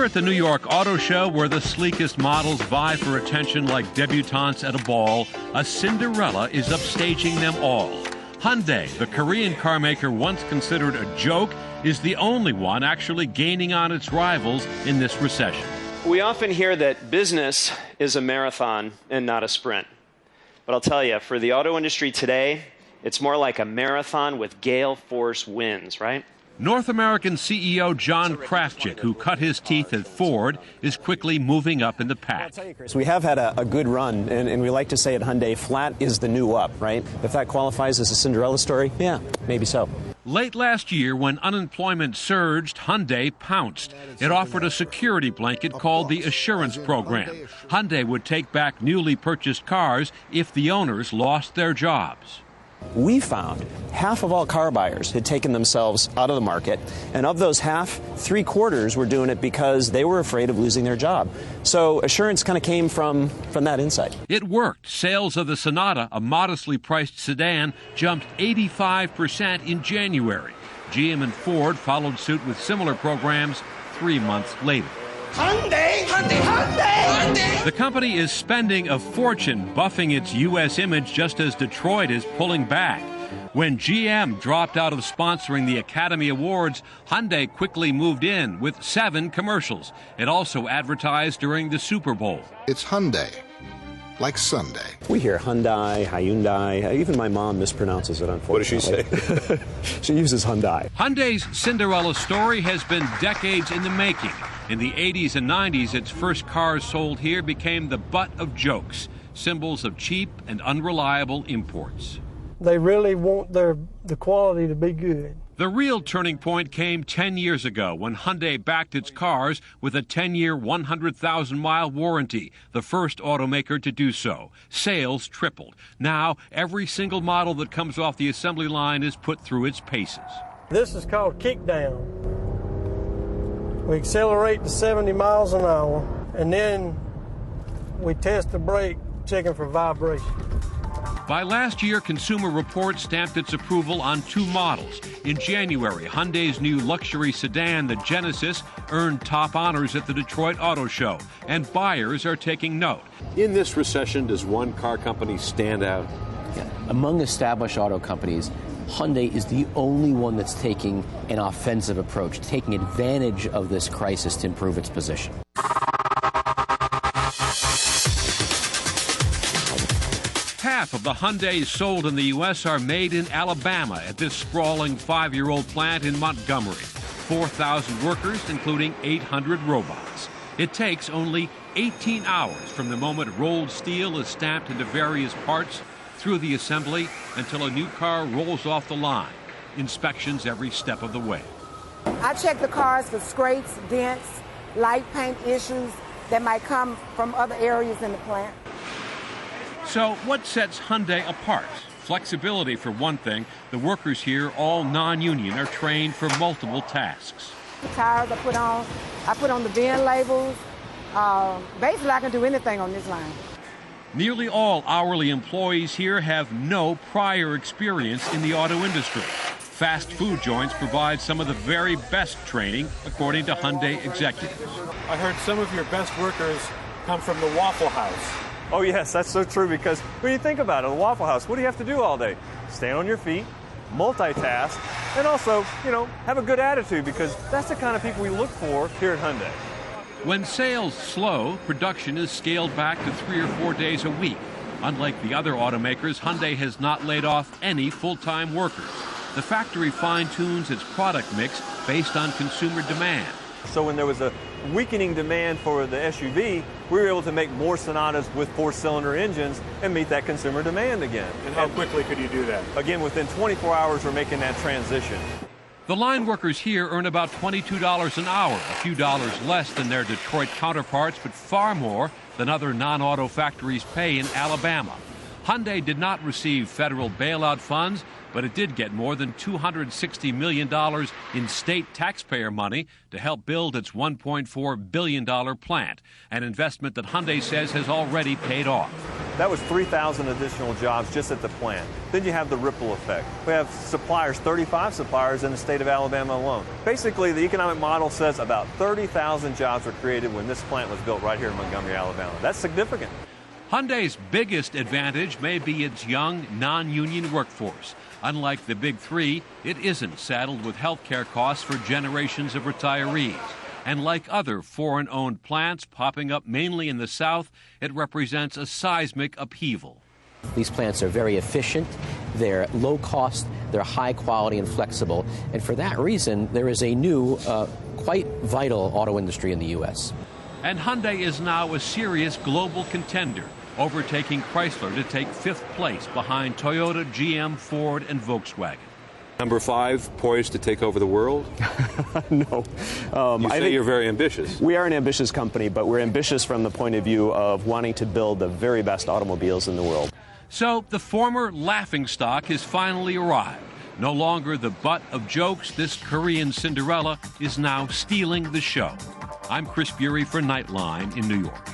Here at the New York Auto Show, where the sleekest models vie for attention like debutantes at a ball, a Cinderella is upstaging them all. Hyundai, the Korean car maker once considered a joke, is the only one actually gaining on its rivals in this recession. We often hear that business is a marathon and not a sprint. But I'll tell you, for the auto industry today, it's more like a marathon with gale force winds, right? North American CEO John Krafchick, who cut his teeth at Ford, is quickly moving up in the pack. We have had a good run, and we like to say at Hyundai, flat is the new up, right? If that qualifies as a Cinderella story, yeah, maybe so. Late last year, when unemployment surged, Hyundai pounced. It offered a security blanket called the Assurance Program. Hyundai would take back newly purchased cars if the owners lost their jobs. We found half of all car buyers had taken themselves out of the market, and of those half, 3/4 were doing it because they were afraid of losing their job. So assurance kind of came from that insight. It worked. Sales of the Sonata, a modestly priced sedan, jumped 85% in January. GM and Ford followed suit with similar programs 3 months later. Hyundai! Hyundai! Hyundai! Hyundai! The company is spending a fortune buffing its U.S. image just as Detroit is pulling back. When GM dropped out of sponsoring the Academy Awards, Hyundai quickly moved in with 7 commercials. It also advertised during the Super Bowl. It's Hyundai, like Sunday. We hear Hyundai, Hyundai. Even my mom mispronounces it, unfortunately. What does she say? She uses Hyundai. Hyundai's Cinderella story has been decades in the making. In the 80s and 90s, its first cars sold here became the butt of jokes, symbols of cheap and unreliable imports. They really want the quality to be good. The real turning point came 10 years ago when Hyundai backed its cars with a 10-year, 100,000-mile warranty, the first automaker to do so. Sales tripled. Now, every single model that comes off the assembly line is put through its paces. This is called kickdown. We accelerate to 70 miles an hour, and then we test the brake, checking for vibration. By last year, Consumer Reports stamped its approval on 2 models. In January, Hyundai's new luxury sedan, the Genesis, earned top honors at the Detroit Auto Show, and buyers are taking note. In this recession, does one car company stand out? Yeah. Among established auto companies, Hyundai is the only one that's taking an offensive approach, taking advantage of this crisis to improve its position. Half of the Hyundais sold in the U.S. are made in Alabama at this sprawling 5-year-old plant in Montgomery. 4,000 workers, including 800 robots. It takes only 18 hours from the moment rolled steel is stamped into various parts through the assembly until a new car rolls off the line. Inspections every step of the way. I check the cars for scrapes, dents, light paint issues that might come from other areas in the plant. So what sets Hyundai apart? Flexibility for one thing. The workers here, all non-union, are trained for multiple tasks. The tires I put on the VIN labels. Basically, I can do anything on this line. Nearly all hourly employees here have no prior experience in the auto industry. Fast food joints provide some of the very best training, according to Hyundai executives. I heard some of your best workers come from the Waffle House. Oh, yes, that's so true, because when you think about it, the Waffle House, what do you have to do all day? Stay on your feet, multitask, and also, have a good attitude, because that's the kind of people we look for here at Hyundai. When sales slow, production is scaled back to 3 or 4 days a week. Unlike the other automakers, Hyundai has not laid off any full-time workers. The factory fine-tunes its product mix based on consumer demand. So when there was a weakening demand for the SUV, we were able to make more Sonatas with 4-cylinder engines and meet that consumer demand again. And how quickly could you do that? Again, within 24 hours, we're making that transition. The line workers here earn about $22 an hour, a few dollars less than their Detroit counterparts, but far more than other non-auto factories pay in Alabama. Hyundai did not receive federal bailout funds, but it did get more than $260 million in state taxpayer money to help build its $1.4 billion plant, an investment that Hyundai says has already paid off. That was 3,000 additional jobs just at the plant. Then you have the ripple effect. We have suppliers, 35 suppliers in the state of Alabama alone. Basically, the economic model says about 30,000 jobs were created when this plant was built right here in Montgomery, Alabama. That's significant. Hyundai's biggest advantage may be its young, non-union workforce. Unlike the Big Three, it isn't saddled with health care costs for generations of retirees. And like other foreign-owned plants popping up mainly in the South, it represents a seismic upheaval. These plants are very efficient, they're low cost, they're high quality and flexible, and for that reason, there is a new, quite vital auto industry in the U.S. And Hyundai is now a serious global contender, overtaking Chrysler to take 5th place behind Toyota, GM, Ford, and Volkswagen. Number 5, poised to take over the world? No. You say you're very ambitious. We are an ambitious company, but we're ambitious from the point of view of wanting to build the very best automobiles in the world. So the former laughingstock has finally arrived. No longer the butt of jokes, this Korean Cinderella is now stealing the show. I'm Chris Bury for Nightline in New York.